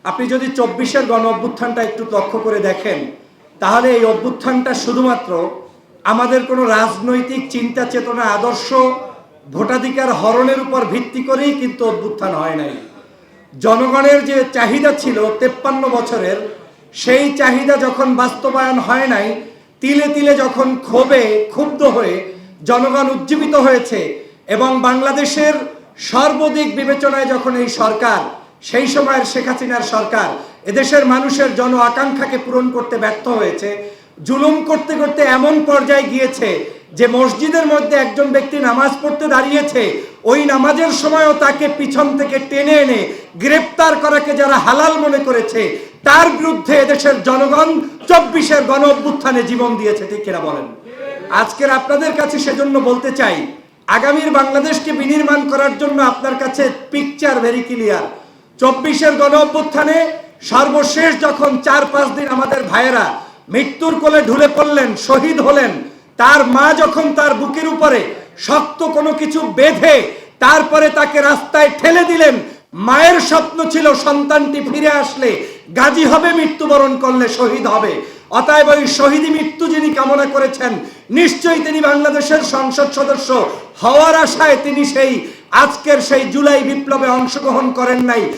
আপনি যদি ২৪-এর গণ অভ্যুত্থানটা একটু লক্ষ্য করে দেখেন, তাহলে এই অভ্যুত্থানটা শুধুমাত্র আমাদের কোনো রাজনৈতিক চিন্তা চেতনা আদর্শ ভোটাধিকার হরণের উপর ভিত্তি করেই কিন্তু অভ্যুত্থান হয় নাই। জনগণের যে চাহিদা ছিল ৫৩ বছরের, সেই চাহিদা যখন বাস্তবায়ন হয় নাই, তিলে তিলে যখন ক্ষুব্ধ হয়ে জনগণ উজ্জীবিত হয়েছে এবং বাংলাদেশের সর্বদিক বিবেচনায় যখন এই সরকার, সেই সময়ের শেখ হাসিনার সরকার এদেশের মানুষের জন আকাঙ্ক্ষাকে পূরণ করতে ব্যর্থ হয়েছে, জুলুম করতে করতে এমন পর্যায়ে গিয়েছে যে মসজিদের মধ্যে একজন ব্যক্তি নামাজ পড়তে দাঁড়িয়েছে, ওই নামাজের সময়ও তাকে পিছন থেকে টেনে এনে গ্রেপ্তার করাকে যারা হালাল মনে করেছে, তার বিরুদ্ধে এদেশের জনগণ ২৪-এর গণ অভ্যুত্থানে জীবন দিয়েছে। ঠিক কিনা বলেন? আজকের আপনাদের কাছে সেজন্য বলতে চাই, আগামীর বাংলাদেশকে বিনির্মাণ করার জন্য আপনার কাছে পিকচার ভেরি ক্লিয়ার। ২৪-এর গণ অভ্যুত্থানে সর্বশেষ যখন ৪-৫ দিন আমাদের ভাইয়েরা মৃত্যুর কোলে ঢুলে পড়লেন, শহীদ হলেন, তার মা যখন তার বুকের উপরে শক্ত কোনো কিছু বেঁধে তারপরে তাকে রাস্তায় ঠেলে দিলেন, মায়ের স্বপ্ন ছিল সন্তানটি ফিরে আসলে গাজী হবে, মৃত্যুবরণ করলে শহীদ হবে। অতএব ওই শহীদি মৃত্যু যিনি কামনা করেছেন, নিশ্চয়ই তিনি বাংলাদেশের সংসদ সদস্য হওয়ার আশায় তিনি সেই আজকের সেই জুলাই বিপ্লবে অংশগ্রহণ করেন নাই।